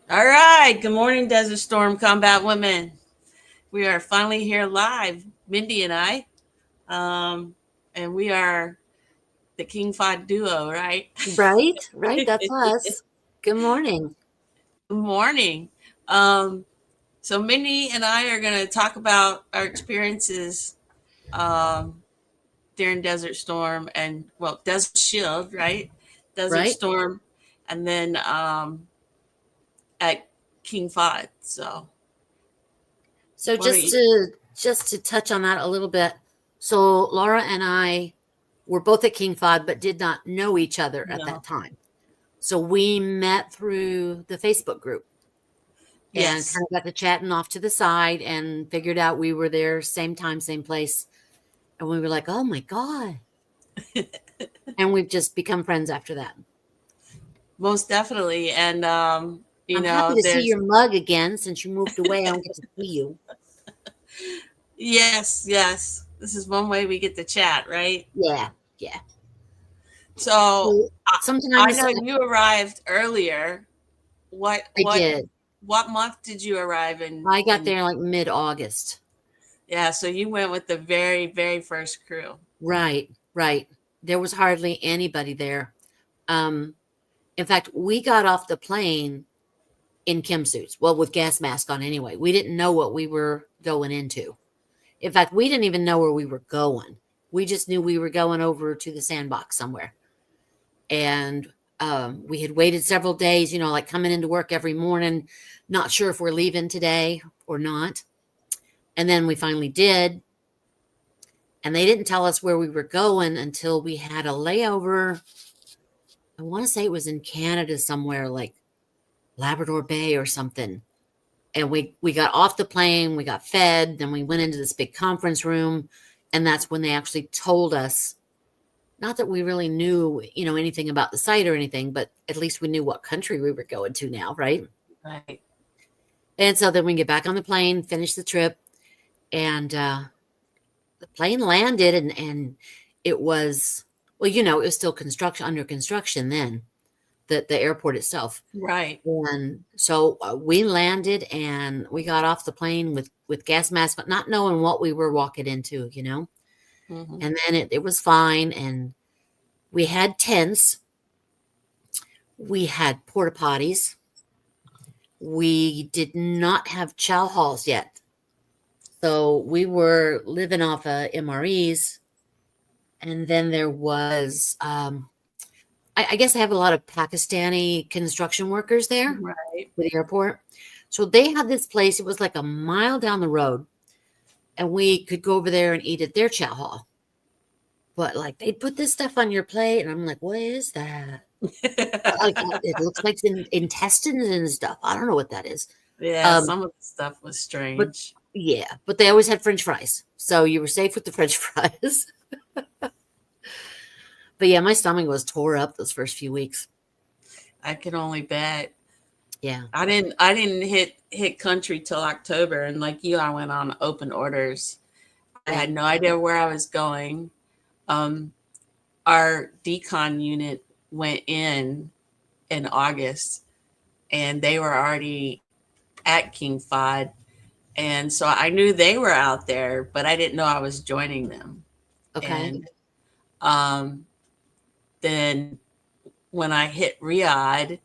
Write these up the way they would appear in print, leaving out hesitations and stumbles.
All right. Good morning, Desert Storm Combat Women. We are finally here live, Mindy and I. Um, and we are the King Fhad duo, right? Right, right. That's us. Good morning. Good morning. Um, so, Mindy and I are going to talk about our experiences um, during Desert Storm and, well, Desert Shield, right? Desert Right. Storm, and then at King Fahd. So, So why don't you? just to touch on that a little bit. So Laura and I were both at King Fod, but did not know each other at No. that time. So we met through the Facebook group and Yes. kind of got to chatting off to the side and figured out we were there same time, same place. And we were like, oh my God. And we've just become friends after that. Most definitely. And, I'm happy to see there's, your mug again since you moved away. I don't get to see you. yes, yes. This is one way we get to chat, right? Yeah, yeah. So So I sometimes know you arrived earlier. What, I what, did. what month did you arrive in? I got there like mid-August. Yeah. So you went with the very, very first crew. Right, right. There was hardly anybody there. Um, in fact, we got off the plane in Kim suits. Well, with gas mask on anyway. We didn't know what we were going into. In fact, we didn't even know where we were going. We just knew we were going over to the sandbox somewhere. And we had waited several days, like coming into work every morning, not sure if we're leaving today or not. And then we finally did. And they didn't tell us where we were going until we had a layover. I want to say it was in Canada somewhere, like Labrador Bay or something. And we got off the plane, we got fed, then we went into this big conference room, and that's when they actually told us, not that we really knew, anything about the site or anything, but at least we knew what country we were going to now, right? Right. And so then we get back on the plane, finish the trip, and the plane landed, and it was, well, it was still under construction then, the airport itself. Right. And so we landed and we got off the plane with gas masks, but not knowing what we were walking into. Hmm. And then it was fine. And we had tents, we had porta potties, we did not have chow halls yet. So we were living off of MREs. And then there was, I guess I have a lot of Pakistani construction workers there Right. for the airport. So they had this place. It was like a mile down the road, and we could go over there and eat at their chow hall. But like they'd put this stuff on your plate, and I'm like, what is that? Like it looks like intestines and stuff. I don't know what that is. Yeah. Um, Some of the stuff was but strange. yeah, but they always had French fries, so you were safe with the French fries. But yeah, my stomach was tore up those first few weeks. I can only bet. Yeah, I didn't hit country till October, and like you, I went on open orders. I yeah. had no idea where I was going. Um, our decon unit went in August, and they were already at King Fod, and so I knew they were out there, but I didn't know I was joining them. Okay. And um, then when I hit Riyadh,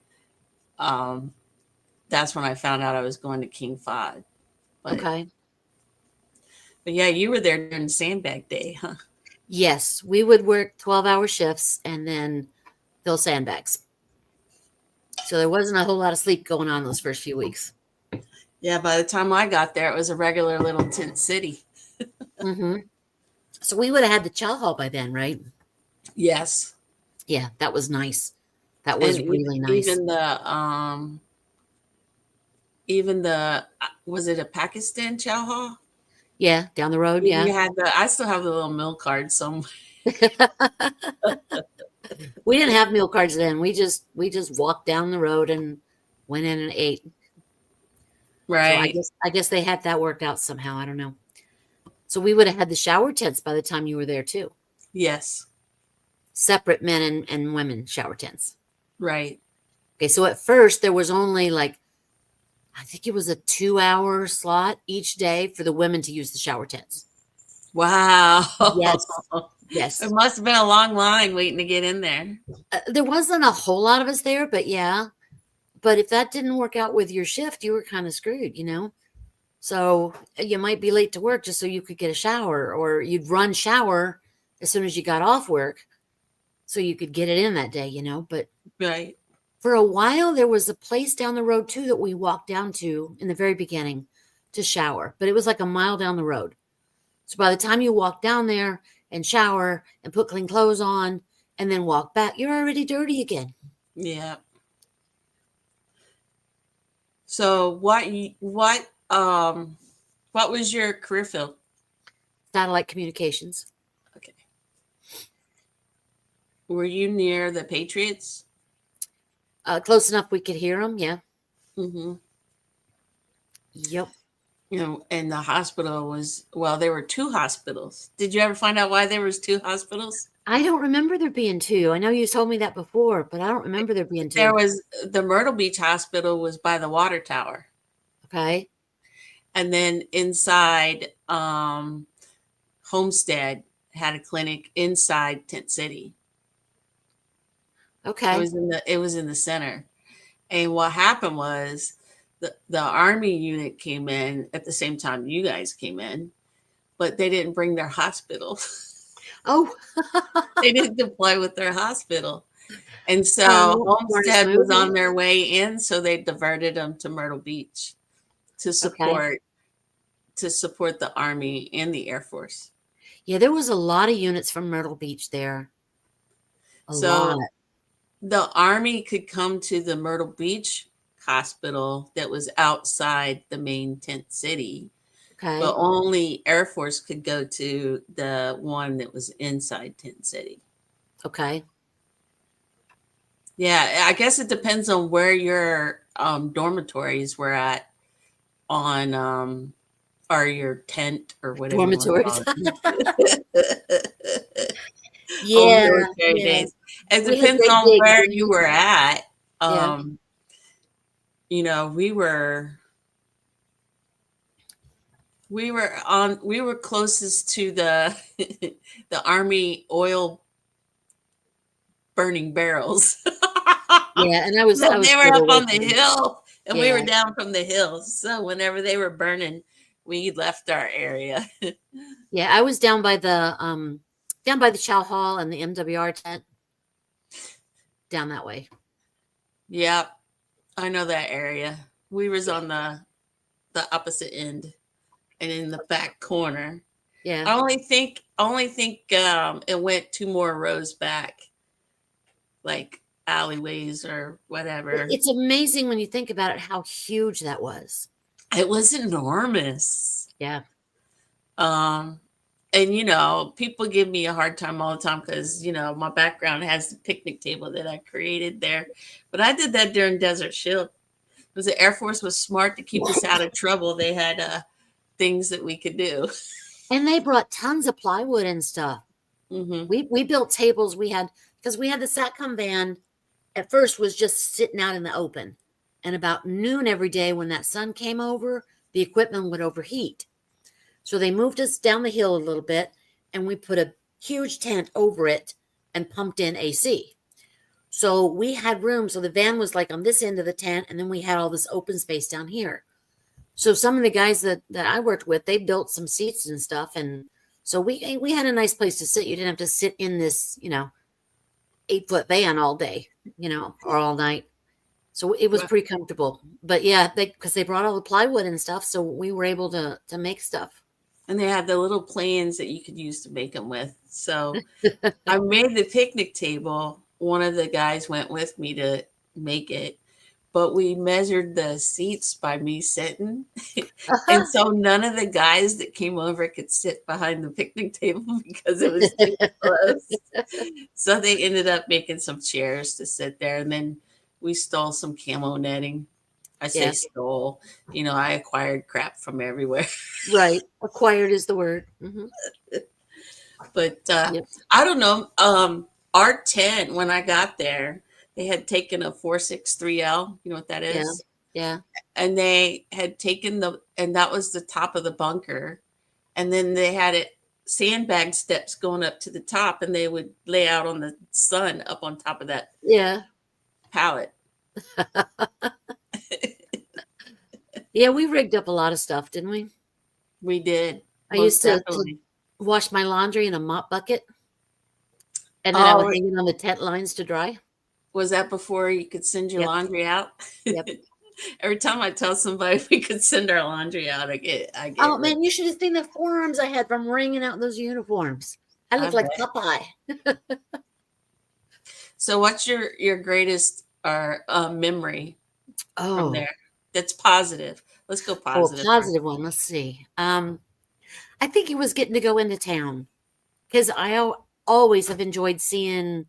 um, that's when I found out I was going to King Fahd. But Okay. but yeah, you were there during Sandbag Day, huh? Yes, we would work 12-hour shifts and then fill sandbags. So there wasn't a whole lot of sleep going on those first few weeks. Yeah, by the time I got there, it was a regular little tent city. Hmm. So we would have had the chow hall by then, right? Yes, Yeah, that was nice. That and was really nice. even the was it a Pakistan chow hall? Yeah, down the road, yeah. You had the I still have the little milk card somewhere. We didn't have meal cards then. We just walked down the road and went in and ate. So I Right. guess I guess they had that worked out somehow. I don't know. So we would have had the shower tents by the time you were there too. Yes. Separate men and women shower tents. Right. Okay, so at first there was only like I think it was a 2-hour slot each day for the women to use the shower tents. Wow. Yes. It Yes. must have been a long line waiting to get in there. There wasn't a whole lot of us there, but yeah. But if that didn't work out with your shift, you were kind of screwed, you know? So you might be late to work just so you could get a shower, or you'd run shower as soon as you got off work so you could get it in that day, you know? But Right. for a while, there was a place down the road too that we walked down to in the very beginning to shower, but it was like a mile down the road. So by the time you walk down there and shower and put clean clothes on and then walk back, you're already dirty again. Yeah. So what was your career field? Satellite communications. Okay. Were you near the Patriots? Close enough we could hear them. Yeah. Mm-hmm. Yep. You know, and the hospital was, well, there were two hospitals. Did you ever find out why there was two hospitals? I don't remember there being two. I know you told me that before, but I don't remember there being There two. was the Myrtle Beach Hospital was by the water tower. Okay. And then inside Homestead had a clinic inside Tent City. Okay. It was in the center. And what happened was the Army unit came in at the same time you guys came in, but they didn't bring their hospital. Oh, They didn't deploy with their hospital. And so smartest Homestead move. was on their way in, so they diverted them to Myrtle Beach to Okay. support the Army and the Air Force. Yeah, there was a lot of units from Myrtle Beach there. A lot. So the Army could come to the Myrtle Beach hospital that was outside the main tent city, but Okay. only Air Force could go to the one that was inside tent city. Okay. Yeah, I guess it depends on where your dormitories were at on or your tent or whatever you want to Dormitories. call it. Old Yeah. military Yeah. days. It We had depends great on digs. where you were at. Yeah. You know, we were closest to the the Army oil burning barrels. Yeah. And So I was they were further up away on the from them. hill and we were Yeah. down from the hills. So whenever they were burning, we left our area. Yeah. I was down by the Chow Hall and the MWR tent down that way. Yep, I know that area. We was on the opposite end and in the back corner. Yeah. I only think it went two more rows back, like alleyways or whatever. It's amazing when you think about it how huge that was. It was enormous. Yeah. Um, and you know, people give me a hard time all the time because you know my background has the picnic table that I created there, but I did that during Desert Shield. Because the Air Force was smart to keep us out of trouble. They had things that we could do. And they brought tons of plywood and stuff. Hmm. We built tables. Because we had the SATCOM van at first was just sitting out in the open. And about noon every day when that sun came over, the equipment would overheat. So they moved us down the hill a little bit and we put a huge tent over it and pumped in AC. So we had room. So the van was like on this end of the tent, and then we had all this open space down here. So some of the guys that I worked with, they built some seats and stuff, and so we had a nice place to sit. You didn't have to sit in this 8-foot van all day, or all night. So it was pretty comfortable. But yeah, because they brought all the plywood and stuff, so we were able to make stuff. And they had the little plans that you could use to make them with. So I made the picnic table. One of the guys went with me to make it, but we measured the seats by me sitting. And so none of the guys that came over could sit behind the picnic table because it was too close. So they ended up making some chairs to sit there. And then we stole some camo netting. I say stole, I acquired crap from everywhere. Right. Acquired is the word. Mm-hmm. But I don't know. Our tent, when I got there, they had taken a 463L. You know what that is? Yeah. and they had taken and that was the top of the bunker. And then they had it sandbag steps going up to the top, and they would lay out on the sun up on top of that Yeah. pallet. Yeah, we rigged up a lot of stuff, didn't we? We did, I used most to definitely. wash my laundry in a mop bucket, and then I would Oh, hang it on the tent lines to dry. was that before you could send your Yep. laundry out? Yep. Every time I tell somebody we could send our laundry out, I get Oh really. man, you should have seen the forearms I had from wringing out those uniforms. I I looked like bet. Popeye. So, what's your greatest or memory from Oh, there? That's positive. Let's go oh, a positive first. positive one. Let's see. I think it was getting to go into town because always have enjoyed seeing,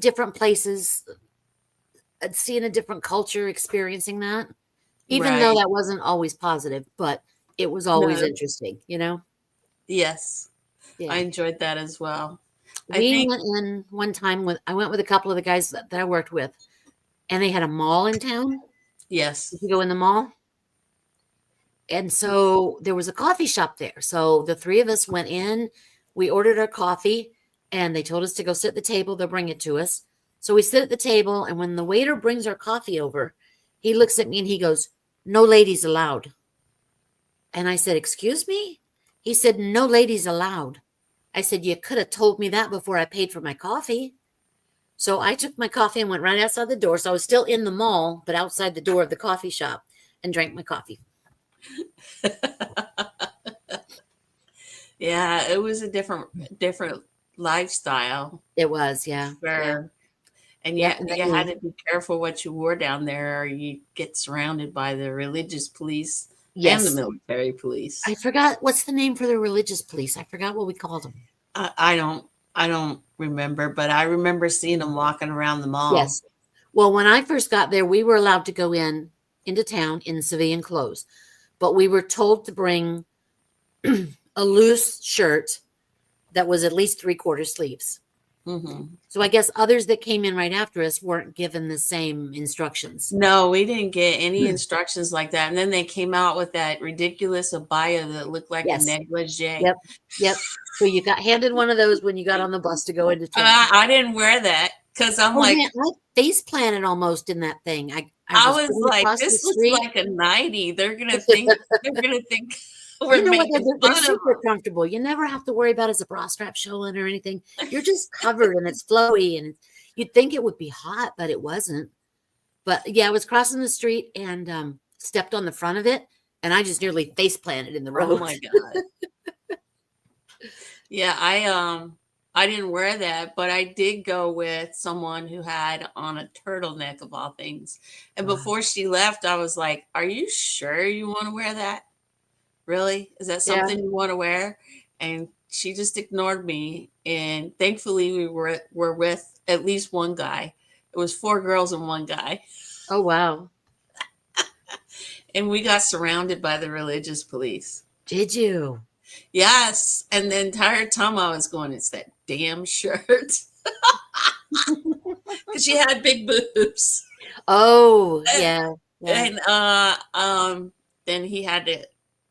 different places, seeing a different culture, experiencing that. Even though Right. that wasn't always positive, but it was always No. interesting. Yes, I Yeah. enjoyed that as well. I We think went in one time I went with a couple of the guys that I worked with, and they had a mall in town. yes. You could go in the mall. And so there was a coffee shop there. So the three of us went in, we ordered our coffee, and they told us to go sit at the table. They'll bring it to us. So we sit at the table, and when the waiter brings our coffee over, he looks at me and he goes, "No ladies allowed." And I said, "Excuse me?" He said, "No ladies allowed." I said, "You could have told me that before I paid for my coffee." So I took my coffee and went right outside the door. So I was still in the mall, but outside the door of the coffee shop and drank my coffee. Yeah, it was a different lifestyle. It was, yeah. Yeah. Sure. And Yep. yet And then you had you, to be careful what you wore down there, or you get surrounded by the religious police and the yes. military police. I forgot what's the name for the religious police. I forgot what we called them. I don't remember, but I remember seeing them walking around the mall. Yes. Well, when I first got there, we were allowed to go into town in civilian clothes, but we were told to bring a loose shirt that was at least 3/4 sleeves. Hmm. So I guess others that came in right after us weren't given the same instructions. No, we didn't get any instructions like that. And then they came out with that ridiculous abaya that looked like a Yes. negligee. Yep. Yep. So you got handed one of those when you got on the bus to go into town. I didn't wear that because I'm Oh like, man, I face planted almost in that thing. I I was was going like, across the this looks street. like a 90. They're gonna think You we're know what? making They're fun of super comfortable. You never have to worry about is a bra strap showing or anything. You're just covered and it's flowy and you'd think it would be hot, but it wasn't. But yeah, I was crossing the street and stepped on the front of it, and I just nearly face planted in the Oh road. my God. Yeah, I didn't wear that, but I did go with someone who had on a turtleneck of all things. And Wow. before she left, I was like, "Are you sure you want to wear that? Really? Is that Yeah. something you want to wear?" And she just ignored me. And thankfully, we were with at least one guy. It was four girls and one guy, Oh wow. and we got surrounded by the religious police. Did you? Yes, and the entire time I was going, "It's that damn shirt," because she had big boobs. Oh yeah. Yeah. And then he had to,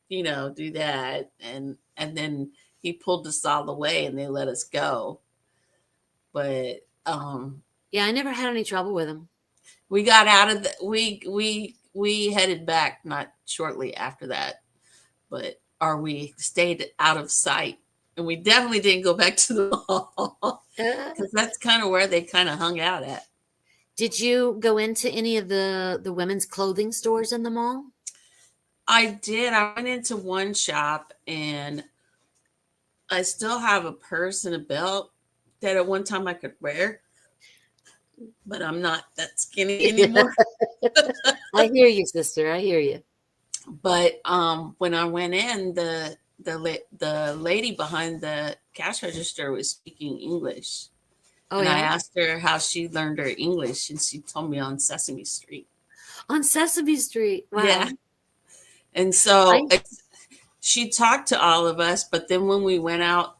do that, and then he pulled us all away, and they let us go. But Yeah, I never had any trouble with them. we got out of the we headed back not shortly after that, but or we stayed out of sight, and we definitely didn't go back to the mall because that's kind of where they kind of hung out at. Did you go into any of the women's clothing stores in the mall? I did. I went into one shop, and I still have a purse and a belt that at one time I could wear, but I'm not that skinny anymore. I hear you, sister. I hear you. But when I went in, the lady behind the cash register was speaking English, Oh and I yeah. asked her how she learned her English, and she told me on Sesame Street. On Sesame Street. Yeah, Wow. and I so she talked to all of us, but then when we went out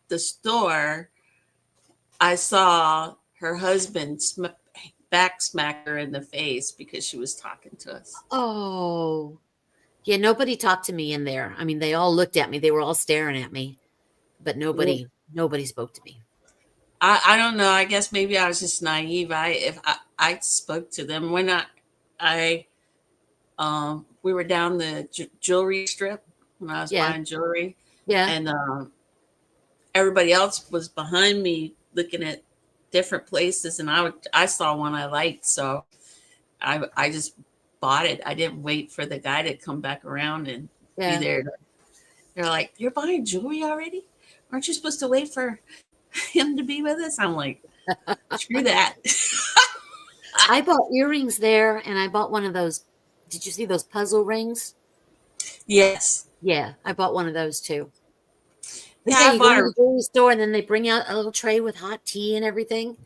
the store, I saw her husband back smacked her in the face because she was talking to us. Oh, yeah. Nobody talked to me in there. I mean, they all looked at me. They were all staring at me, but Well, nobody spoke to me. I don't know. I guess maybe I was just naive. I spoke to them when I we were down the jewelry strip when I was Yeah, buying jewelry, yeah, and everybody else was behind me looking at different places, and I saw one I liked, so I just bought it. I didn't wait for the guy to come back around and be yeah. there. They're like, "You're buying jewelry already? Aren't you supposed to wait for him to be with us?" I'm like, "Screw that." I bought earrings there, and I bought one of those. Did you see those puzzle rings? Yes. Yeah, I bought one of those too. But Yeah, yeah, I you go bought in a the jewelry store, and then they bring out a little tray with hot tea and everything.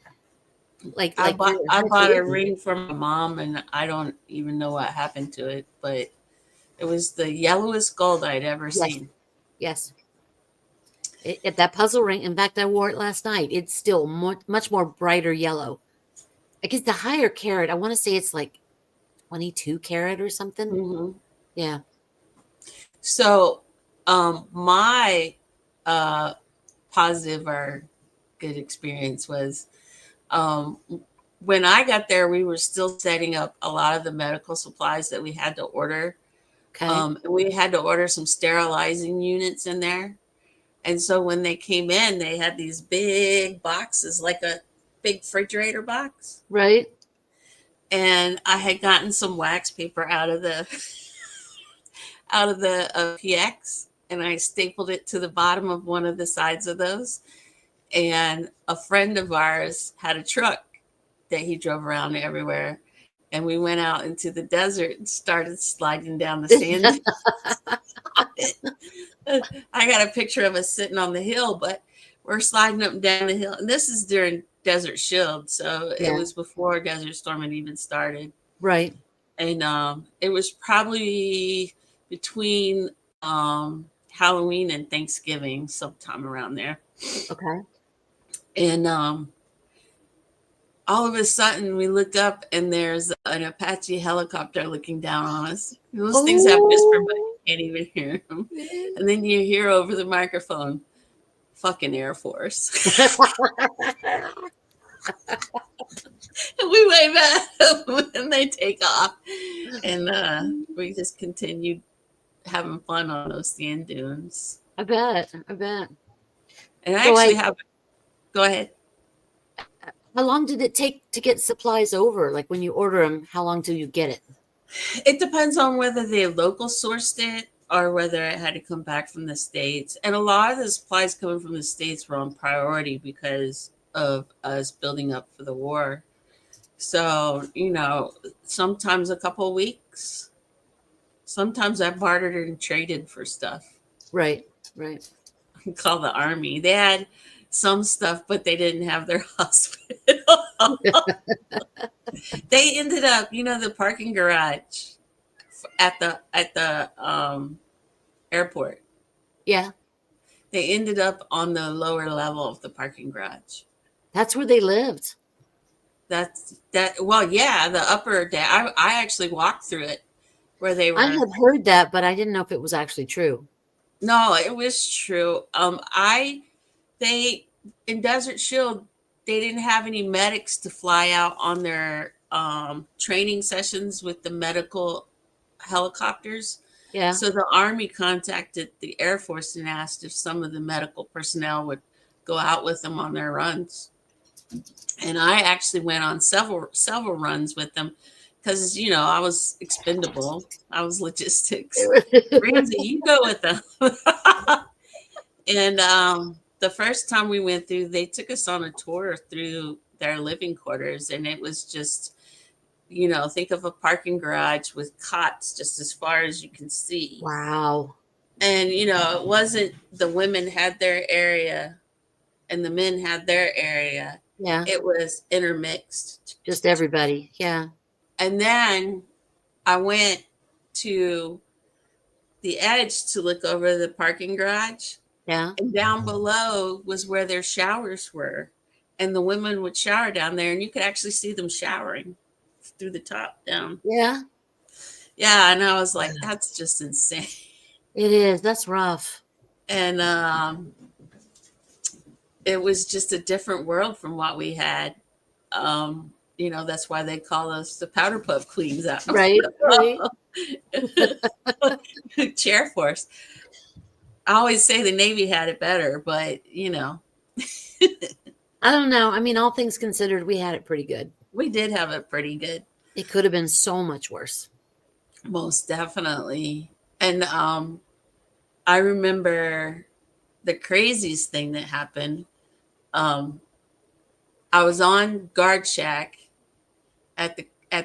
Like your I high bought a favorite. ring for my mom, and I don't even know what happened to it, but it was the yellowest gold I'd ever Yes, seen. yes. That puzzle ring. In fact, I wore it last night. It's still much more brighter yellow. I guess the higher carat. I want to say it's like 22 carat or something. Hmm. Yeah. So, my uh, positive or good experience was um, when I got there, we were still setting up a lot of the medical supplies that we had to order. Okay. And we had to order some sterilizing units in there. And so when they came in, they had these big boxes, like a big refrigerator box. Right. And I had gotten some wax paper out of the PX, and I stapled it to the bottom of one of the sides of those. And a friend of ours had a truck that he drove around everywhere. And we went out into the desert and started sliding down the sand. I got a picture of us sitting on the hill, but we're sliding up and down the hill. And this is during Desert Shield. So it Yeah. was before Desert Storm had even started. Right. And it was probably between Halloween and Thanksgiving, sometime around there. Okay. And all of a sudden, we look up and there's an Apache helicopter looking down on us. Those things have whisper, but you Oh. can't even hear them. And then you hear over the microphone, "Fucking Air Force." And we wave at them and they take off. And we just continued having fun on those sand dunes. I bet. I bet. And I So actually have, go ahead. how long did it take to get supplies over? Like when you order them, how long till you get it? It depends on whether they local sourced it or whether it had to come back from the States. And a lot of the supplies coming from the States were on priority because of us building up for the war. So, sometimes a couple of weeks. Sometimes I bartered and traded for stuff. Right. Right. Call the army. They had some stuff, but they didn't have their hospital. They ended up, the parking garage at the airport. Yeah. They ended up on the lower level of the parking garage. That's where they lived. That's that. Well, yeah, the upper deck. I actually walked through it where they I were. had heard that, but I didn't know if it was actually true. No, it was true. They in Desert Shield, they didn't have any medics to fly out on their training sessions with the medical helicopters. Yeah. So the Army contacted the Air Force and asked if some of the medical personnel would go out with them on their runs. And I actually went on several runs with them because I was expendable. I was logistics. Ramsey, you go with them. And the first time we went through, they took us on a tour through their living quarters, and it was just, think of a parking garage with cots just as far as you can see. Wow. And it wasn't the women had their area and the men had their area. Yeah. It was intermixed. Just everybody. Yeah. And then I went to the edge to look over the parking garage. Yeah. And down below was where their showers were. and the women would shower down there, and you could actually see them showering through the top down. Yeah, Yeah, and I was like, that's just insane. it is. That's rough. And it was just a different world from what we had. That's why they call us the powder puff queens out Right, right. chair force. I always say the Navy had it better, but I don't know. I mean, all things considered, we had it pretty good. we did have it pretty good, It could have been so much worse. most definitely. And I remember the craziest thing that happened. Um, I was on guard shack at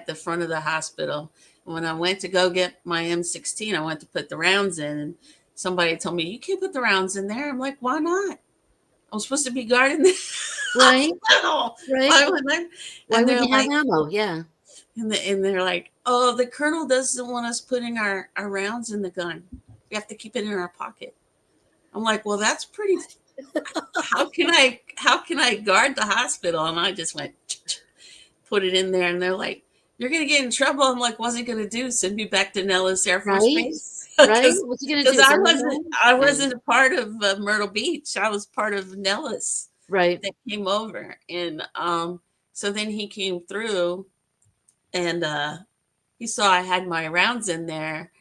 the front of the hospital. When I went to go get my M16, I went to put the rounds in, and somebody told me, "You can't put the rounds in there." I'm like, "Why not? I'm supposed to be guarding the Right, hospital. right. Why would I?" Why And would they're you have like, ammo? Yeah. and they're like, "Oh, the colonel doesn't want us putting our rounds in the gun. We have to keep it in our pocket." I'm like, "Well, that's pretty. How can I guard the hospital?" And I just went, put it in there, and they're like, "You're gonna get in trouble." I'm like, "What's it gonna do? Send me back to Nellis Air Force Right, Base?" right. Because What's he gonna because do? I Send me wasn't home? I Yeah. wasn't a part of Myrtle Beach. I was part of Nellis Right. that came over, and so then he came through, and he saw I had my rounds in there,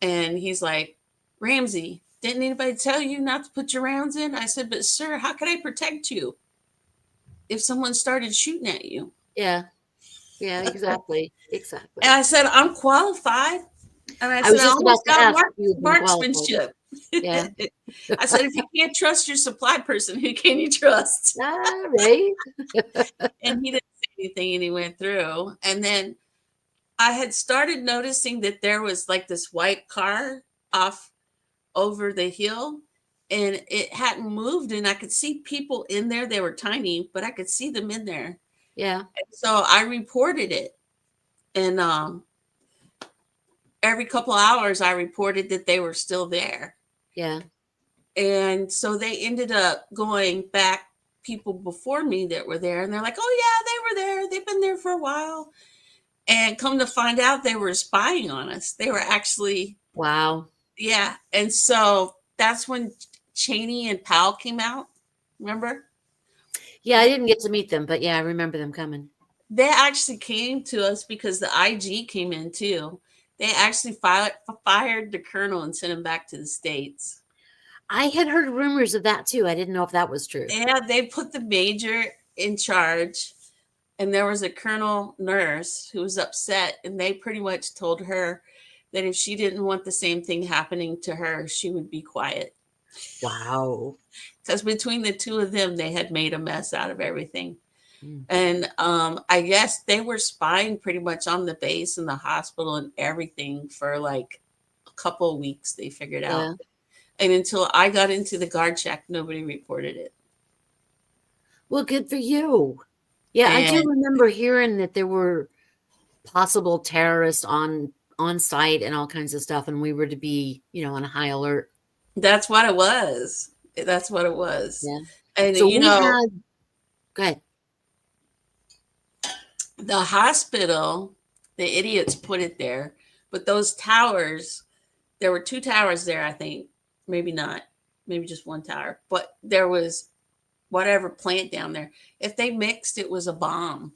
and he's like, "Ramsey, didn't anybody tell you not to put your rounds in?" I said, "But sir, how could I protect you if someone started shooting at you?" Yeah. Yeah. Exactly. Exactly. And I said, "I'm qualified." And I I said, was "I just about almost to got ask if you had been qualified. marksmanship." Yeah. I said, "If you can't trust your supply person, who can you trust?" Ah, right. And he didn't say anything, and he went through. And then I had started noticing that there was like this white car off over the hill, and it hadn't moved, and I could see people in there. They were tiny, but I could see them in there. Yeah. And so I reported it. And every couple hours I reported that they were still there. Yeah. And so they ended up going back, people before me that were there, and they're like, "Oh yeah, they were there. They've been there for a while." And come to find out, they were spying on us. They were actually, Wow. yeah. And so that's when Cheney and Powell came out. Remember? Yeah, I didn't get to meet them, but yeah, I remember them coming. They actually came to us because the IG came in too. They actually fired the colonel and sent him back to the States. I had heard rumors of that too. I didn't know if that was true. Yeah, they put the major in charge, and there was a colonel nurse who was upset, and they pretty much told her that if she didn't want the same thing happening to her, she would be quiet. Wow. Because between the two of them, they had made a mess out of everything. Mm. And I guess they were spying pretty much on the base and the hospital and everything for like a couple of weeks, they figured out. Yeah. And until I got into the guard shack, nobody reported it. Well, good for you. Yeah, I do And remember hearing that there were possible terrorists on site and all kinds of stuff, and we were to be, on high alert. that's what it was. That's what it was. Yeah. And, So we had, go ahead. the hospital, the idiots put it there, but those towers, there were two towers there, I think. Maybe not. Maybe just one tower. But there was whatever plant down there. If they mixed, it was a bomb.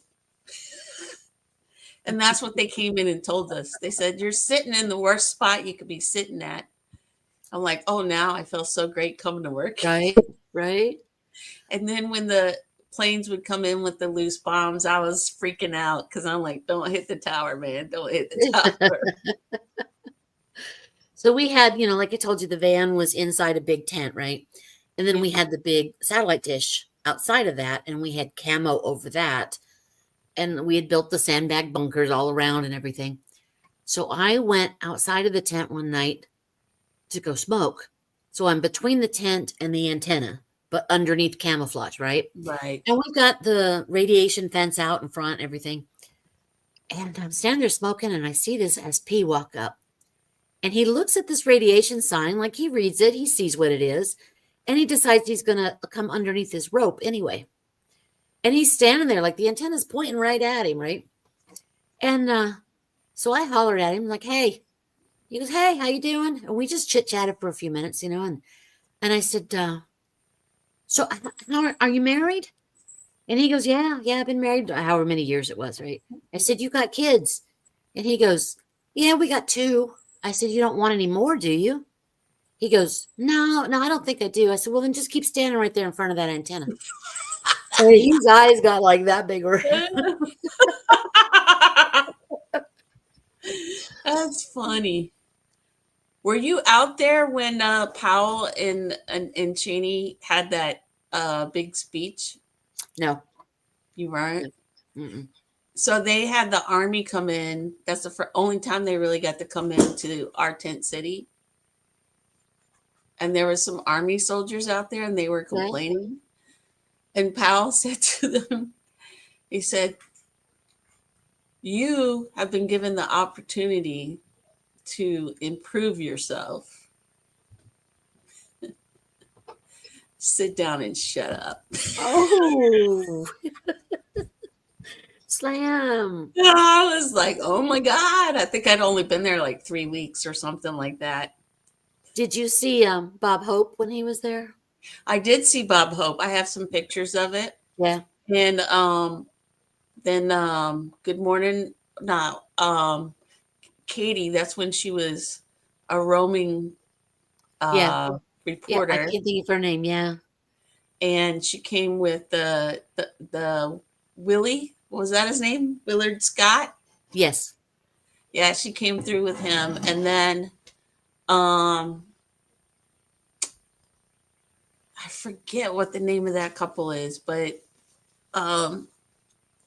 And that's what they came in and told us. They said, "You're sitting in the worst spot you could be sitting at." I'm like, "Oh, now I feel so great coming to work." Right, right. And then when the planes would come in with the loose bombs, I was freaking out because I'm like, "Don't hit the tower, man. Don't hit the tower." So we had, like I told you, the van was inside a big tent, right? And then we had the big satellite dish outside of that, and we had camo over that. And we had built the sandbag bunkers all around and everything. So I went outside of the tent one night to go smoke. So I'm between the tent and the antenna, but underneath camouflage, right? Right. And we've got the radiation fence out in front, everything. And I'm standing there smoking, and I see this SP walk up. And he looks at this radiation sign, like he reads it, he sees what it is, and he decides he's going to come underneath this rope anyway. And he's standing there like the antenna's pointing right at him, right? And so I hollered at him like, "Hey." He goes, "Hey, how you doing?" And we just chit-chatted for a few minutes, and I said, "So how are you married?" And he goes, "Yeah, I've been married however many years it was, right?" I said, "You got kids?" And he goes, "Yeah, we got two." I said, "You don't want any more, do you?" He goes, "No, I don't think I do." I said, "Well, then just keep standing right there in front of that antenna." And his eyes got like that big around. That's funny. Were you out there when Powell and Cheney had that big speech? No. You weren't. Mm-mm. So they had the army come in. That's the only time they really got to come into our tent city. And there were some army soldiers out there, and they were Okay. complaining. And Powell said to them, he said, "You have been given the opportunity to improve yourself. Sit down and shut up." Oh, slam. I was like, oh my God. I think I'd only been there like 3 weeks or something like that. Did you see Bob Hope when he was there? I did see Bob Hope. I have some pictures of it. Yeah. And then Good Morning. No, Katie, that's when she was a roaming Yeah. Yeah. I reporter. can't think of her name. Yeah. And she came with the Willie. Was that his name? Willard Scott. Yes. Yeah, she came through with him. And then um I forget what the name of that couple is, but um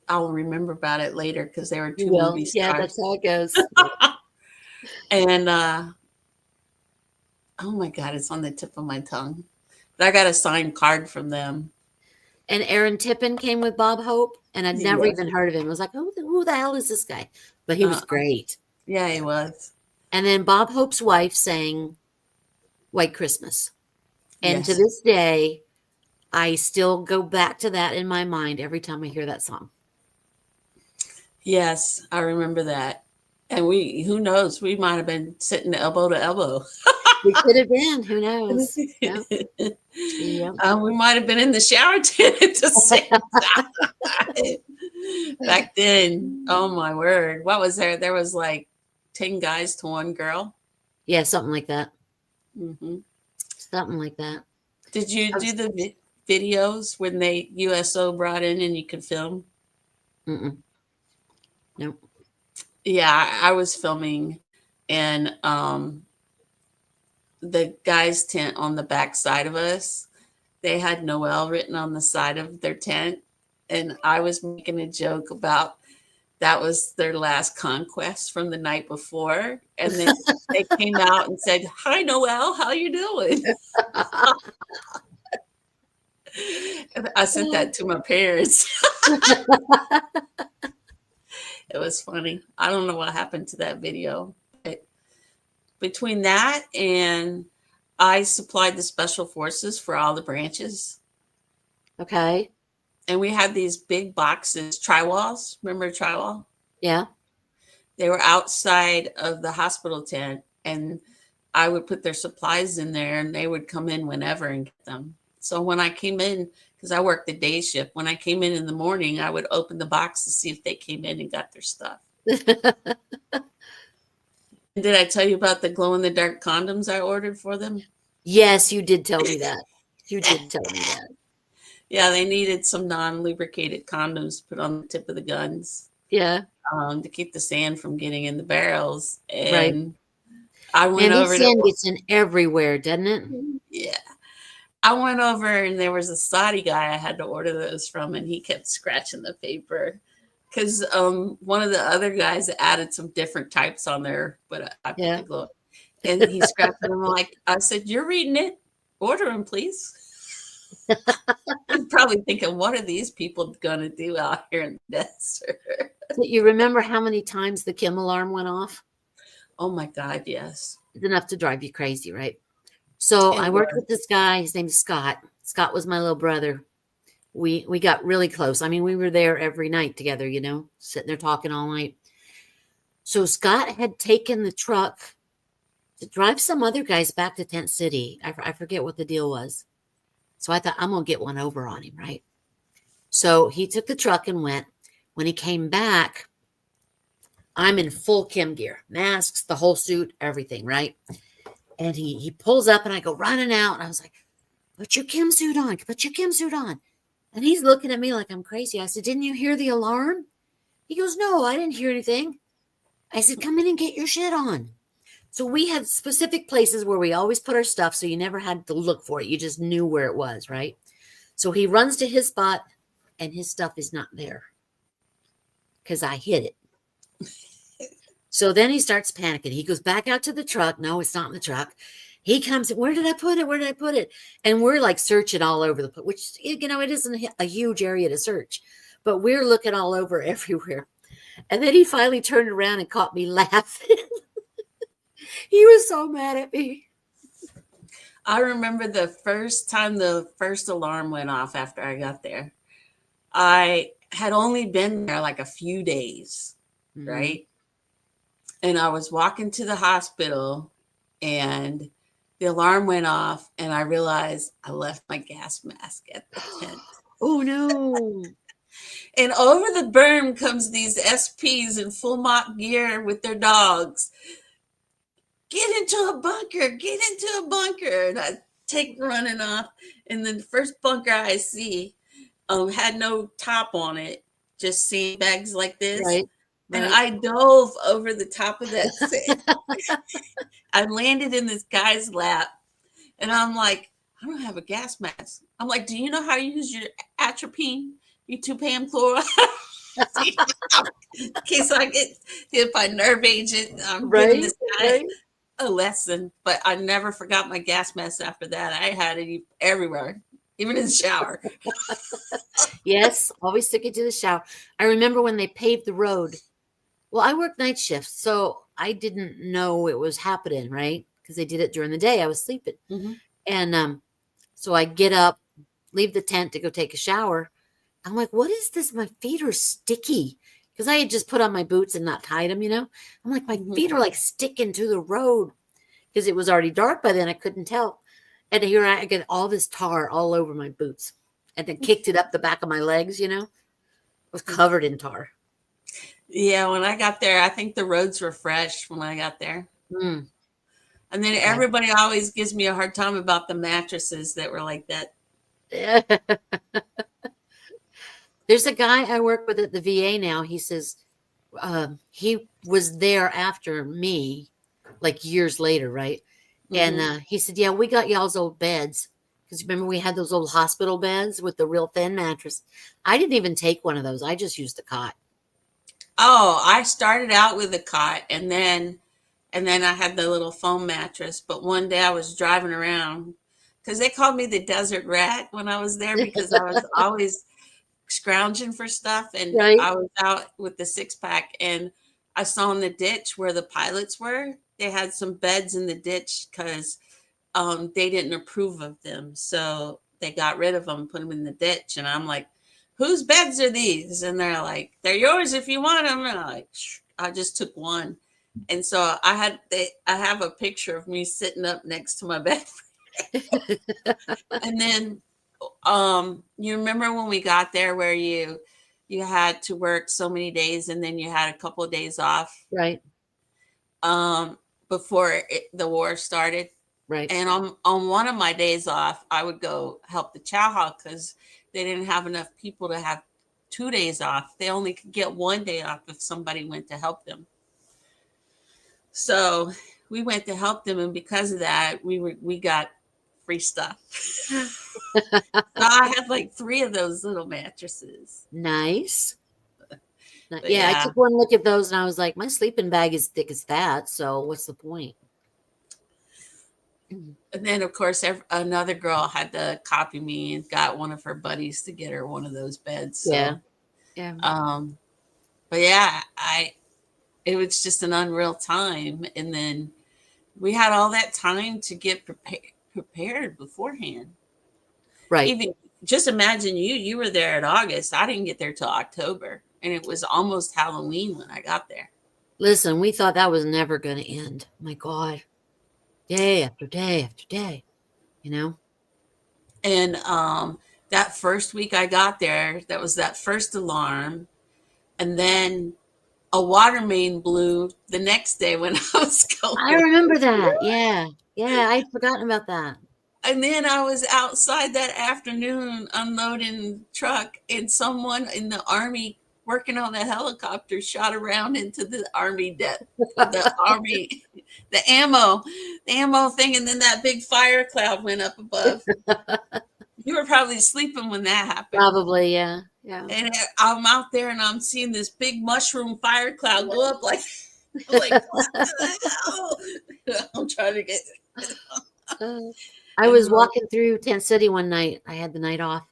I'll remember about it later because they were You two will. movie Yeah, stars. that's how it goes. And oh my God, it's on the tip of my tongue. But I got a signed card from them. And Aaron Tippin came with Bob Hope, and I'd never Yes. even heard of him. I was like, who the hell is this guy? But he was Uh, great. yeah, he was. And then Bob Hope's wife sang White Christmas. And to Yes. this day, I still go back to that in my mind every time I hear that song. Yes, I remember that. And who knows, we might have been sitting elbow to elbow. We could have been. Who knows? Yeah. Yeah. We might have been in the shower tent at the same time. Back then, oh my word. What was there? There was like 10 guys to one girl. Yeah, something like that. Hmm. Something like that. Did you do the videos when they USO brought in and you could film? Mm-mm. Nope. Yeah, I was filming, and the guy's tent on the back side of us, they had Noel written on the side of their tent. And I was making a joke about that was their last conquest from the night before. And then they came out and said, "Hi, Noel, how you doing?" And I sent that to my parents. It was funny. I don't know what happened to that video. But between that and I supplied the special forces for all the branches. Okay. And we had these big boxes, tri-walls. Remember tri-wall? Yeah. They were outside of the hospital tent, and I would put their supplies in there, and they would come in whenever and get them. So when I came in, because I worked the day shift, when I came in the morning, I would open the box to see if they came in and got their stuff. Did I tell you about the glow in the dark condoms I ordered for them? Yes, you did tell me that. You did tell me that. Yeah, they needed some non-lubricated condoms put on the tip of the guns Yeah. to keep the sand from getting in the barrels. Right. And I went Man, over this sand gets in everywhere, doesn't it? yeah. I went over and there was a Saudi guy I had to order those from, and he kept scratching the paper because one of the other guys added some different types on there, but I put Yeah. the glow. And he scratched them. Like I said, "You're reading it. Order them, please." I'm probably thinking, what are these people gonna do out here in the desert? So you remember how many times the Kim alarm went off? Oh my God, yes. It's enough to drive you crazy, right? So It I worked was. with this guy. His name is Scott. Scott was my little brother. we got really close. I mean, we were there every night together, sitting there talking all night. So Scott had taken the truck to drive some other guys back to Tent City. I forget what the deal was. So I thought, I'm going to get one over on him, right? So he took the truck and went. When he came back, I'm in full Kim gear, masks, the whole suit, everything, right? And he pulls up and I go running out. And I was like, put your Kim suit on. Put your Kim suit on. And he's looking at me like I'm crazy. I said, didn't you hear the alarm? He goes, no, I didn't hear anything. I said, come in and get your shit on. So we had specific places where we always put our stuff, so you never had to look for it. You just knew where it was, right? So he runs to his spot, and his stuff is not there because I hid it. So then he starts panicking. He goes back out to the truck. No, it's not in the truck. He comes, where did I put it? Where did I put it? And we're like searching all over the place, which, it isn't a huge area to search, but we're looking all over everywhere. And then he finally turned around and caught me laughing. He was so mad at me. I remember the first time the first alarm went off after I got there. I had only been there like a few days, right? And I was walking to the hospital and the alarm went off and I realized I left my gas mask at the tent. Oh, no. And over the berm comes these SPs in full mock gear with their dogs. Get into a bunker, get into a bunker. And I take running off. And then the first bunker I see had no top on it, just sandbags like this. Right. And I dove over the top of that sand. I landed in this guy's lap. And I'm like, I don't have a gas mask. I'm like, do you know how to use your atropine? Your 2-PAM chloride? In case I get hit by nerve agent. I'm giving this guy a lesson. But I never forgot my gas mask after that. I had it everywhere, even in the shower. Yes, always stick it to the shower. I remember when they paved the road. Well, I worked night shifts, so I didn't know it was happening, right? Because they did it during the day. I was sleeping. Mm-hmm. And so I get up, leave the tent to go take a shower. I'm like, what is this? My feet are sticky. Because I had just put on my boots and not tied them, I'm like, my feet are like sticking to the road. Because it was already dark by then. I couldn't tell. And here I get all this tar all over my boots. And then kicked it up the back of my legs, It was covered in tar. Yeah, when I got there, I think the roads were fresh when I got there. Mm. And then everybody always gives me a hard time about the mattresses that were like that. There's a guy I work with at the VA now. He says he was there after me, like years later, right? Mm-hmm. And he said, yeah, we got y'all's old beds. Because remember we had those old hospital beds with the real thin mattress. I didn't even take one of those. I just used the cot. Oh, I started out with a cot and then I had the little foam mattress. But one day I was driving around because they called me the desert rat when I was there because I was always scrounging for stuff. And I was out with the 6-pack and I saw in the ditch where the pilots were, they had some beds in the ditch because they didn't approve of them. So they got rid of them, put them in the ditch. And I'm like, whose beds are these? And they're like, they're yours if you want them. And I'm like, I just took one. And so I have a picture of me sitting up next to my bed. And then you remember when we got there where you had to work so many days and then you had a couple of days off. Right. Before the war started. Right. And on one of my days off, I would go help the chow hall because they didn't have enough people to have 2 days off. They only could get 1 day off if somebody went to help them. So we went to help them. And because of that, we got free stuff. So I had like 3 of those little mattresses. Nice. Yeah, I took one look at those and I was like, my sleeping bag is thick as that. So what's the point? And then, of course, another girl had to copy me and got one of her buddies to get her one of those beds. So, yeah. But yeah, it was just an unreal time. And then we had all that time to get prepared beforehand. Right. Even just imagine you were there in August. I didn't get there till October, and it was almost Halloween when I got there. Listen, we thought that was never going to end. My God, day after day after day, you know? And that first week I got there, that was that first alarm, and then a water main blew the next day when I was I going. remember that. Yeah. Yeah. I'd forgotten about that. And then I was outside that afternoon unloading truck, and someone in the army working on a helicopter shot around into the army the army, the ammo thing, and then that big fire cloud went up above. You were probably sleeping when that happened. Probably. Yeah. Yeah. And I'm out there and I'm seeing this big mushroom fire cloud go up like, like what the hell? I'm trying to get. Uh, I was walking through Tent City one night. I had the night off.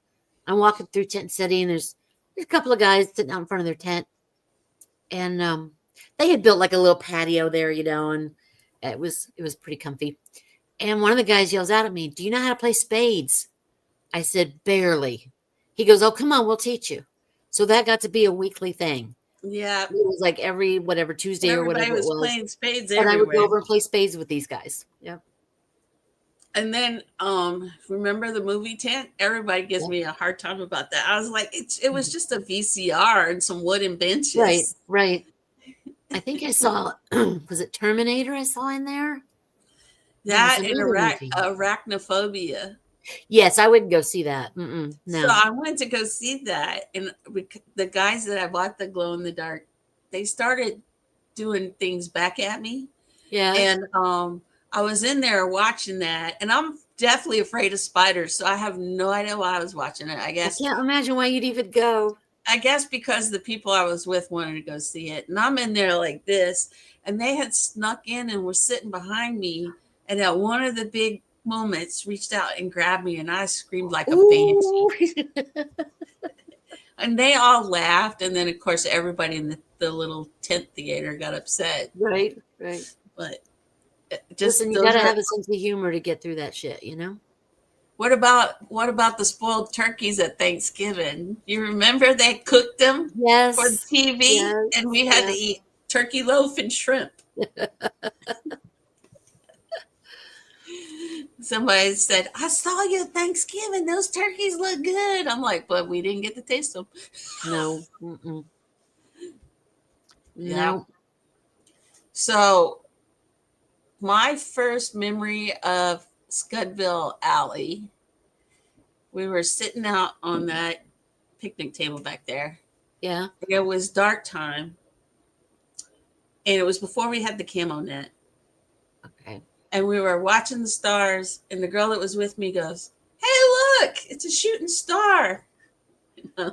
I'm walking through Tent City, and there's a couple of guys sitting out in front of their tent, and they had built like a little patio there, and it was pretty comfy. And one of the guys yells out at me, "Do you know how to play spades?" I said, "Barely." He goes, "Oh, come on, we'll teach you." So that got to be a weekly thing. Yeah. It was like every whatever Tuesday or Everybody whatever it was was, playing spades and I would go everywhere. over and play spades with these guys. Yep. And then remember the movie tent? Everybody gives Yep. me a hard time about that. I was like, it was just a VCR and some wooden benches. Right, right. I think I saw, was it Terminator I saw in there? That and another movie. arachnophobia. Yes, I wouldn't go see that. No. So I went to go see that, and the guys that I bought the glow in the dark, they started doing things back at me. Yeah. And I was in there watching that, and I'm definitely afraid of spiders, so I have no idea why I was watching it. I guess I can't imagine why you'd even go. I guess because the people I was with wanted to go see it, and I'm in there like this, and they had snuck in and were sitting behind me, and at one of the big moments reached out and grabbed me, and I screamed like a banshee. And they all laughed, and then of course everybody in the little tent theater got upset. Right. But just Listen, you gotta have a sense of humor to get through that shit, What about the spoiled turkeys at Thanksgiving? You remember they cooked them Yes. for the TV, Yes, and we had to eat turkey loaf and shrimp. Somebody said, "I saw you at Thanksgiving. Those turkeys look good." I'm like, but we didn't get to taste them. No. Mm-mm. Yeah. No. So my first memory of Scudville Alley, we were sitting out on that picnic table back there. Yeah. It was dark time, and it was before we had the camo net. Okay. And we were watching the stars, and the girl that was with me goes, "Hey, look, it's a shooting star."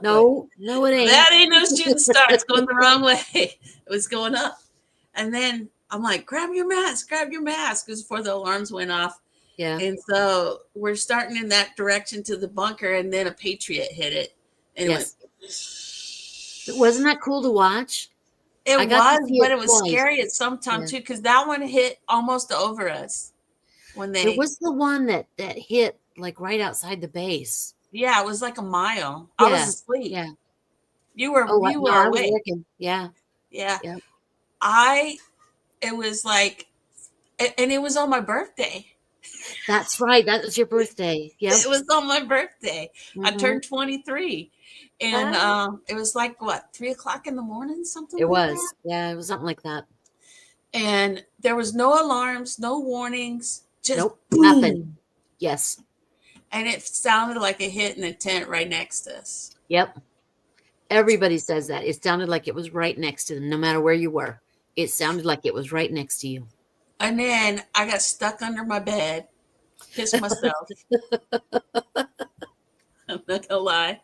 No, it ain't. That ain't no shooting star. It's going the wrong way. It was going up. And then I'm like, grab your mask. Because before the alarms went off. Yeah. And so we're starting in that direction to the bunker, and then a Patriot hit it. And yes. Wasn't that cool to watch? It was, but it was scary at some time too, because that one hit almost over us. It was the one that hit like right outside the base. Yeah, it was like a mile. I was asleep. Yeah. You were awake. I was working. Yeah. Yeah. It was like, and it was on my birthday. That's right. That was your birthday. Yeah. It was on my birthday. Mm-hmm. I turned 23. And it was like, what, 3:00 in the morning? Something it like was. That? Yeah, it was something like that. And there was no alarms, no warnings. Just boom. Nothing. Yes. And it sounded like a hit in a tent right next to us. Yep. Everybody says that. It sounded like it was right next to them, no matter where you were. It sounded like it was right next to you. And then I got stuck under my bed, pissed myself. I'm not gonna lie.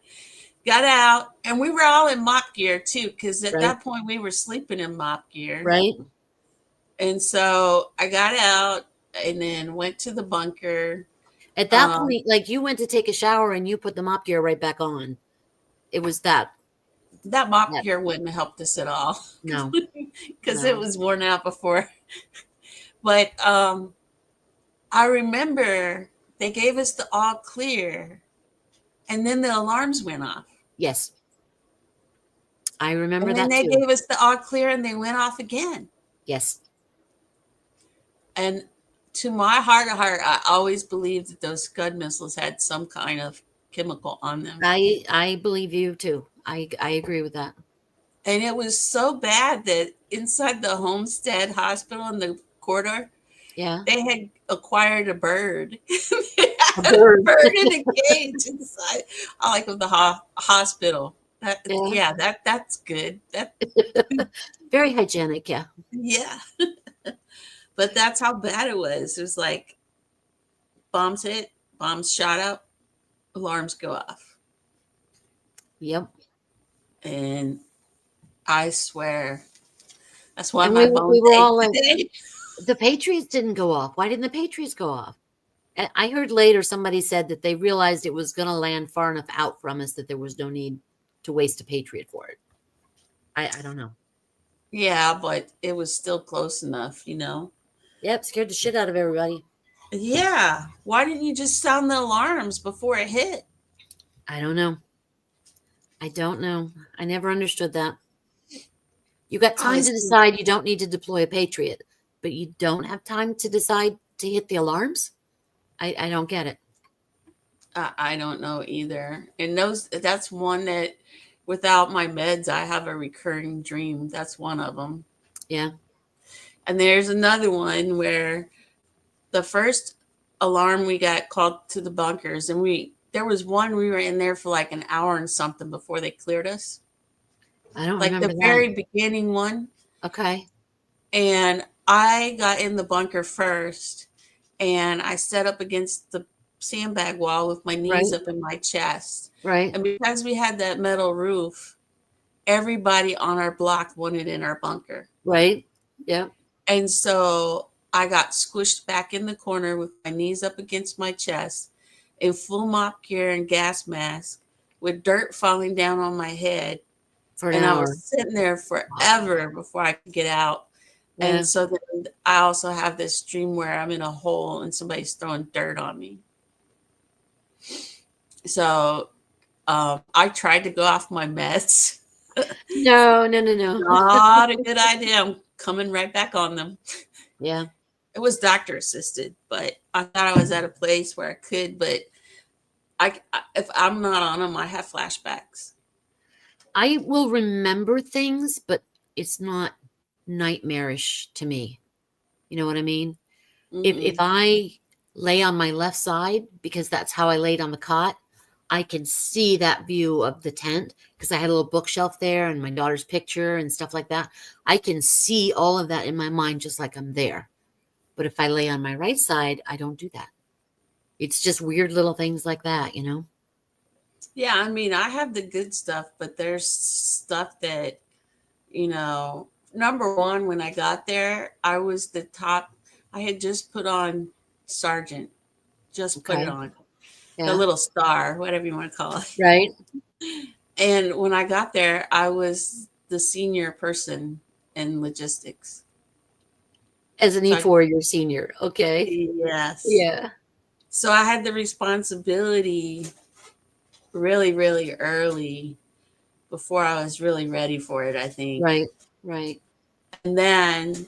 Got out, and we were all in mop gear too, because at that point we were sleeping in mop gear. Right. And so I got out and then went to the bunker. At that point, like you went to take a shower and you put the mop gear right back on. It was that. That mop gear wouldn't have helped us at all. No. Because it was worn out before. But I remember they gave us the all clear. and then the alarms went off. Yes. I remember And then that they too. gave us the all clear and they went off again. Yes. And to my heart of heart, I always believed that those Scud missiles had some kind of chemical on them. I believe you too. I agree with that. And it was so bad that inside the Homestead Hospital in the corridor, Yeah. they had acquired a bird. They A had a bird. bird in a cage inside, like of the hospital. Yeah. That's good. That Very hygienic. Yeah. yeah, but that's how bad it was. It was like bombs hit, bombs shot up, alarms go off, Yep. and I swear that's why And my we bones were ache all like, today. the Patriots didn't go off. Why didn't the Patriots go off? And I heard later somebody said that they realized it was going to land far enough out from us that there was no need to waste a Patriot for it. I don't know. Yeah, but it was still close enough, Yep. Scared the shit out of everybody. Yeah. Why didn't you just sound the alarms before it hit? I don't know. I don't know. I never understood that. You got time to Honestly, decide you don't need to deploy a Patriot, but you don't have time to decide to hit the alarms? I don't get it. I don't know either. And that's one that without my meds, I have a recurring dream. That's one of them. Yeah. And there's another one where the first alarm we got called to the bunkers, and there was one we were in there for like an hour and something before they cleared us. I don't Like the remember that. very beginning one. Okay. And I got in the bunker first, and I set up against the sandbag wall with my knees Right. up in my chest. Right. And because we had that metal roof, everybody on our block wanted in our bunker. Right. Yeah. And so I got squished back in the corner with my knees up against my chest in full mop gear and gas mask with dirt falling down on my head. For an And I hour. was sitting there forever before I could get out. Yeah. And so then I also have this dream where I'm in a hole and somebody's throwing dirt on me. So I tried to go off my meds. No. Not a good idea. I'm coming right back on them. Yeah. It was doctor assisted, but I thought I was at a place where I could. But if I'm not on them, I have flashbacks. I will remember things, but it's not nightmarish to me. You know what I mean? If Mm-mm. I lay on my left side, because that's how I laid on the cot, I can see that view of the tent because I had a little bookshelf there and my daughter's picture and stuff like that. I can see all of that in my mind just like I'm there. But if I lay on my right side, I don't do that. It's just weird little things like that, you know? Yeah, I mean, I have the good stuff, but there's stuff that, number one, when I got there, I was the top. I had just put on sergeant, just put it Okay. on the Yeah. little star, whatever you want to call it. Right. And when I got there, I was the senior person in logistics. As an So I, E4, you're senior. Okay. yes. Yeah. So I had the responsibility really, really early before I was really ready for it, I think. Right. Right. And then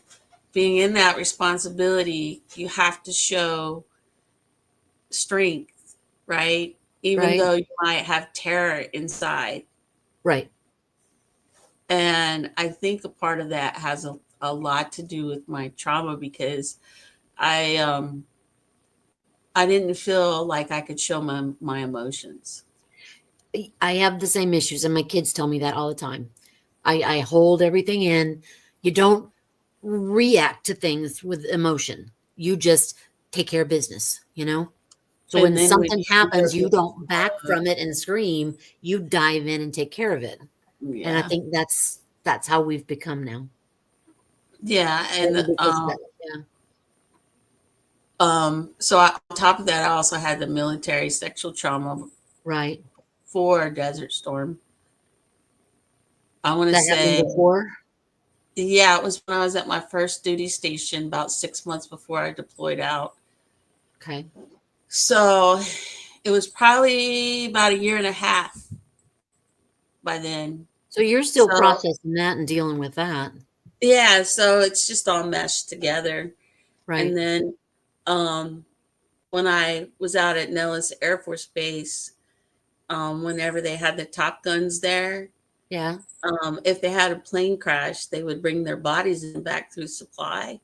being in that responsibility, you have to show strength, right? Even Right. though you might have terror inside. Right. And I think a part of that has a lot to do with my trauma because I I didn't feel like I could show my emotions. I have the same issues, and my kids tell me that all the time. I hold everything in. You don't react to things with emotion. You just take care of business, you know? So And when then when something you happens, you really, don't back from it and scream. You dive in and take care of it. And I yeah, think that's how we've become now. yeah, Only and because of that. Yeah. so on top of that, I also had the military sexual trauma Right. for Desert Storm. I want to That happened say, before. yeah, it was when I was at my first duty station about 6 months before I deployed out. Okay. So It was probably about a year and a half by then. So you're still So processing that and dealing with that. yeah, so it's just all meshed together. Right. And then um, when I was out at Nellis Air Force Base, whenever they had the Top Guns there, Yeah. if they had a plane crash, they would bring their bodies in back through supply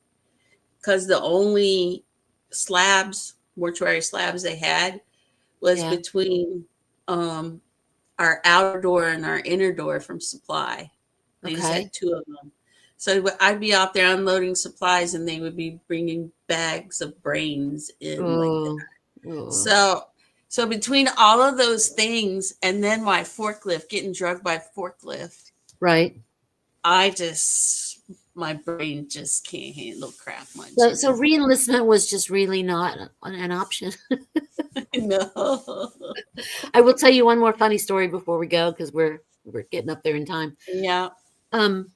because the only slabs, mortuary slabs they had was Yeah. between um, our outer door and our inner door from supply. They just Okay. had two of them. So I'd be out there unloading supplies and they would be bringing bags of brains in like that. Oh. Oh. So so between all of those things and then my forklift, getting drugged by forklift, Right. I just my brain just can't handle crap much So anymore. reenlistment was just really not an option. No. I will tell you one more funny story before we go because we're getting up there in time. Yeah. Um,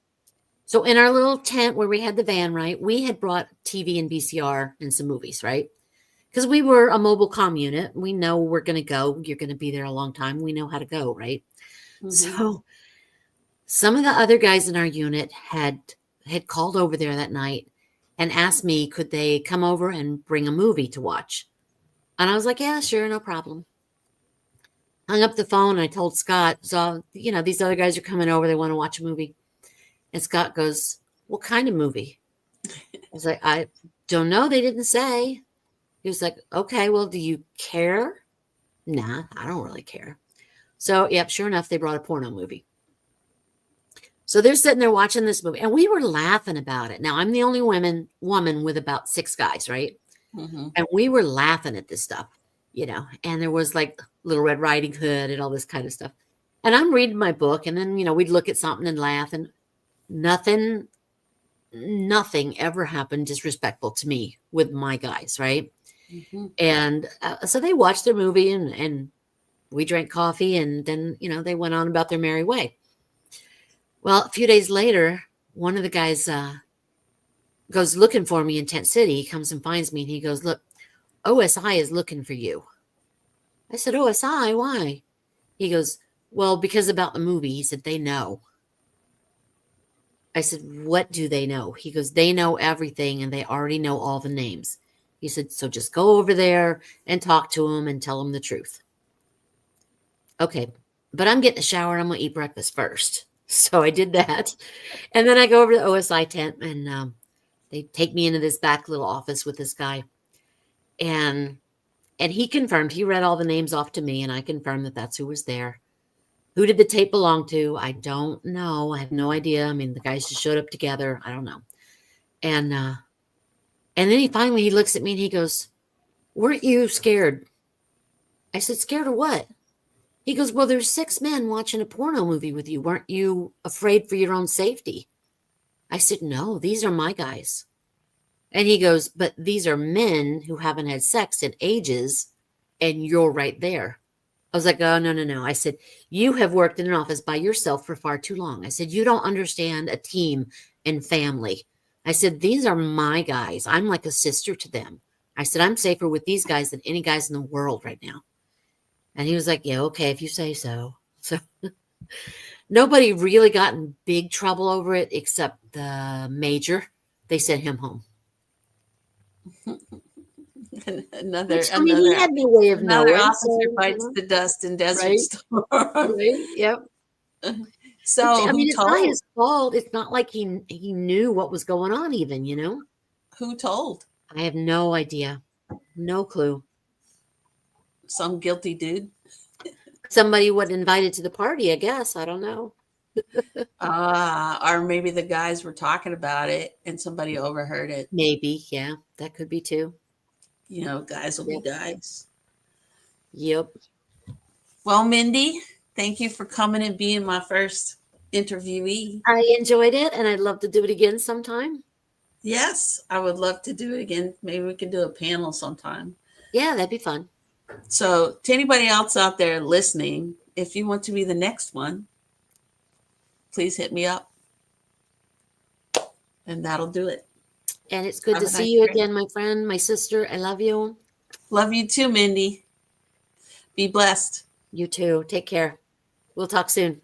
so in our little tent where we had the van, right, we had brought TV and VCR and some movies, right? Because we were a mobile comm unit. We know we're going to go. You're going to be there a long time. We know how to go, right? Hmm. So some of the other guys in our unit had called over there that night and asked me, could they come over and bring a movie to watch? And I was like, yeah, sure, no problem. Hung up the phone and I told Scott, so, these other guys are coming over. They want to watch a movie. And Scott goes, what kind of movie? I was like, I don't know. They didn't say. He was like, okay, well, do you care? Nah, I don't really care. So, yep, sure enough, they brought a porno movie. So they're sitting there watching this movie, and we were laughing about it. Now, I'm the only woman with about 6 guys, right? Hmm. And we were laughing at this stuff, and there was like Little Red Riding Hood and all this kind of stuff. And I'm reading my book, and then, we'd look at something and laugh, and nothing ever happened disrespectful to me with my guys, right? Hmm. And so they watched their movie, and we drank coffee, and then, they went on about their merry way. Well, a few days later, one of the guys goes looking for me in Tent City. He comes and finds me, and he goes, look, OSI is looking for you. I said, OSI, why? He goes, well, because about the movie. He said, they know. I said, what do they know? He goes, they know everything, and they already know all the names. He said, so just go over there and talk to them and tell them the truth. Okay, but I'm getting a shower, and I'm going to eat breakfast first. So I did that. And then I go over to the OSI tent, and they take me into this back little office with this guy. And he confirmed, he read all the names off to me, and I confirmed that that's who was there. Who did the tape belong to? I don't know. I have no idea. I mean, the guys just showed up together. I don't know. And then he looks at me and he goes, weren't you scared? I said, scared of what? He goes, well, there's 6 men watching a porno movie with you. Weren't you afraid for your own safety? I said, no, these are my guys. And he goes, but these are men who haven't had sex in ages, and you're right there. I was like, oh, no, no, no. I said, you have worked in an office by yourself for far too long. I said, you don't understand a team and family. I said, these are my guys. I'm like a sister to them. I said, I'm safer with these guys than any guys in the world right now. And he was like, yeah, okay, if you say so. So nobody really got in big trouble over it except the major. They sent him home. another Which, I mean, he another had no way of another knowing. officer So, bites the dust in Desert right, Storm. right, yep. Which, So I who mean, it's not told? his fault. It's not like he knew what was going on even. Who told? I have no idea. No clue. Some guilty dude. Somebody was invited to the party, I guess. I don't know. Or maybe the guys were talking about it and somebody overheard it. Maybe, yeah. That could be too. Guys will be Yep. guys. Yep. Well, Mindy, thank you for coming and being my first interviewee. I enjoyed it, and I'd love to do it again sometime. Yes, I would love to do it again. Maybe we can do a panel sometime. Yeah, that'd be fun. So, to anybody else out there listening, if you want to be the next one, please hit me up and that'll do it. And it's good Have to a see nice you day. again, my friend, my sister. I love you. Love you too, Mindy. Be blessed. You too. Take care. We'll talk soon.